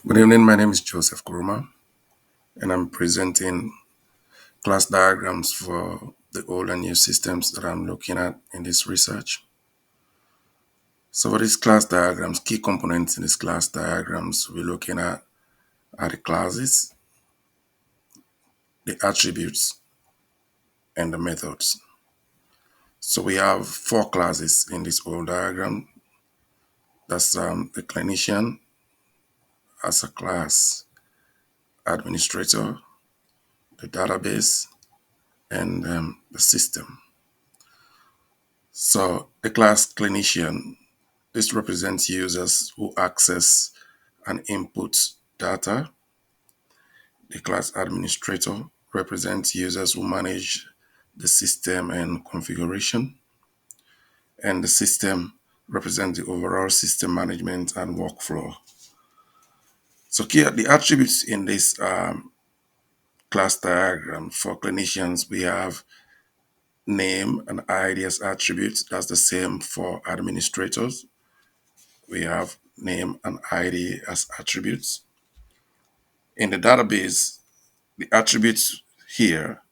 Good evening, my name is Joseph Kuruma, and I'm presenting class diagrams for the old and new systems that I'm looking at in this research. So for these class diagrams, key components in these class diagrams we're looking at are the classes, the attributes, and the methods. So we have four classes in this old diagram. That's the clinician as a class, administrator, the database, and the system. So the class clinician, this represents users who access and input data. The class administrator represents users who manage the system and configuration. And the system represents the overall system management and workflow. So here, the attributes in this class diagram for clinicians, we have name and ID as attributes. That's the same for administrators. We have name and ID as attributes. In the database, the attributes here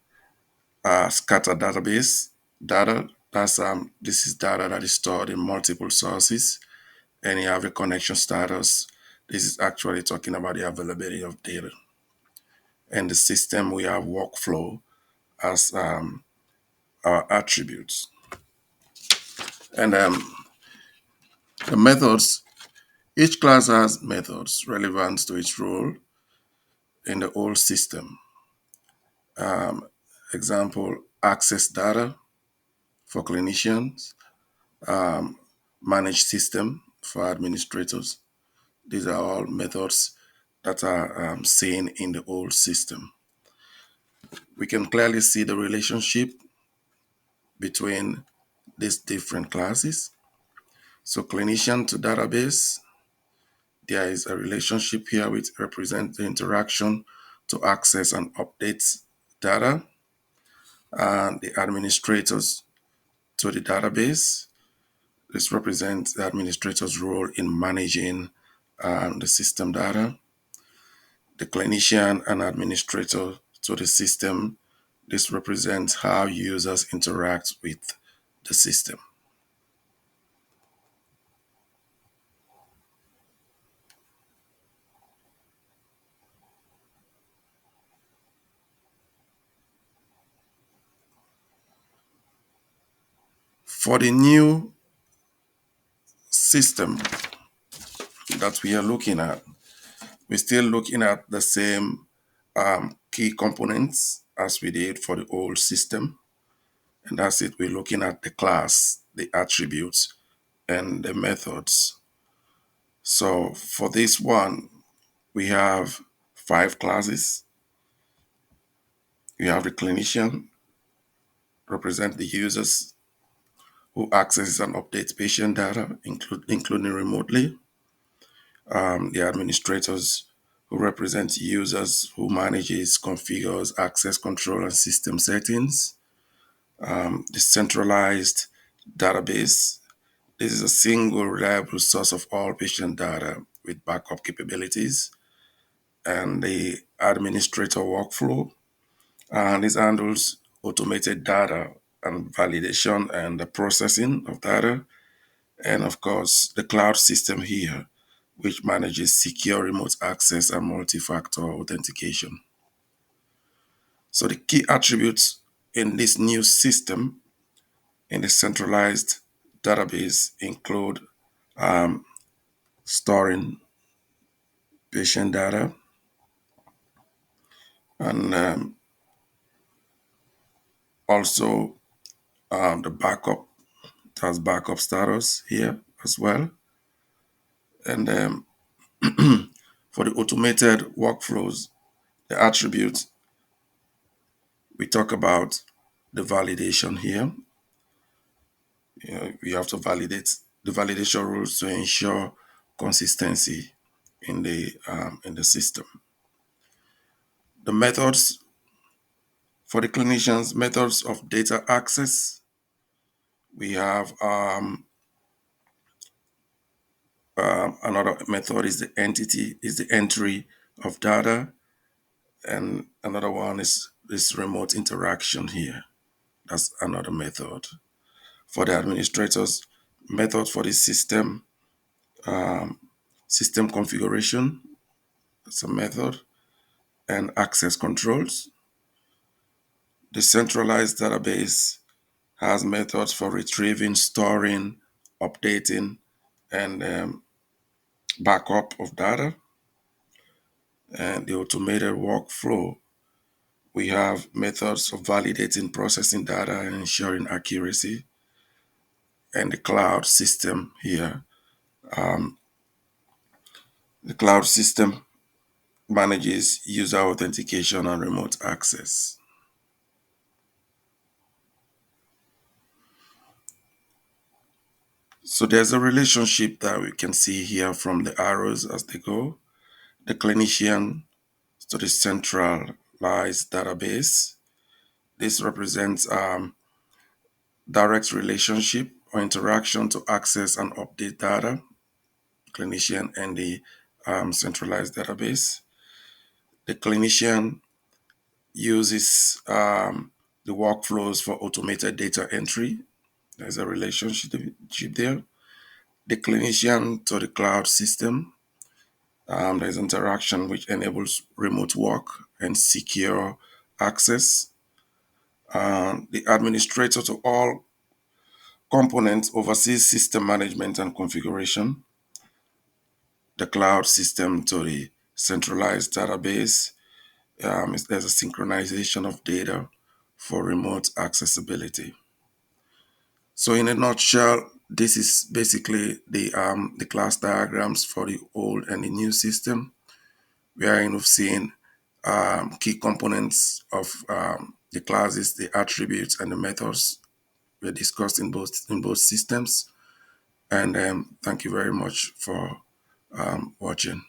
are scatter database data. This is data that is stored in multiple sources, and you have a connection status. This is actually talking about the availability of data. And the system, we have workflow as our attributes. And the methods, each class has methods relevant to its role in the whole system. Example, access data for clinicians, manage system for administrators. These are all methods that are seen in the old system. We can clearly see the relationship between these different classes. So clinician to database, there is a relationship here which represents the interaction to access and update data, and the administrators to the database. This represents the administrator's role in managing the system data. The clinician and administrator to the system. This represents how users interact with the system. For the new system that we are looking at, we're still looking at the same key components as we did for the old system. And that's it. We're looking at the class, the attributes, and the methods. So for this one, we have five classes. We have the clinician, represent the users who access and updates patient data, including remotely. The administrators who represent users who manages, configures, access control, and system settings. The centralized database. This is a single reliable source of all patient data with backup capabilities. And the administrator workflow. And this handles automated data and validation and the processing of data. And of course, the cloud system here, which manages secure remote access and multi-factor authentication. So the key attributes in this new system in the centralized database include storing patient data and also the backup. It has backup status here as well. And for the automated workflows, the attributes, we talk about the validation here. We have to validate the validation rules to ensure consistency in the system. The methods for the clinicians, methods of data access. We have an Another method is the entry of data, and another one is remote interaction here. That's another method. For the administrators, method for the um, system configuration, that's a method, and access controls. The centralized database has methods for retrieving, storing, updating, and backup of data. And the automated workflow, we have methods of validating, processing data, and ensuring accuracy. And the cloud system here. Um, the cloud system manages user authentication and remote access. So there's a relationship that we can see here from the arrows as they go. The clinician to the centralized database. This represents direct relationship or interaction to access and update data, clinician and the centralized database. The clinician uses the workflows for automated data entry. There's a relationship there. The clinician to the cloud system. There's interaction which enables remote work and secure access. The administrator to all components oversees system management and configuration. The cloud system to the centralized database. There's a synchronization of data for remote accessibility. So, in a nutshell, this is basically the class diagrams for the old and the new system. We are kind of seeing key components of the classes, the attributes, and the methods were discussed in both systems. And thank you very much for watching.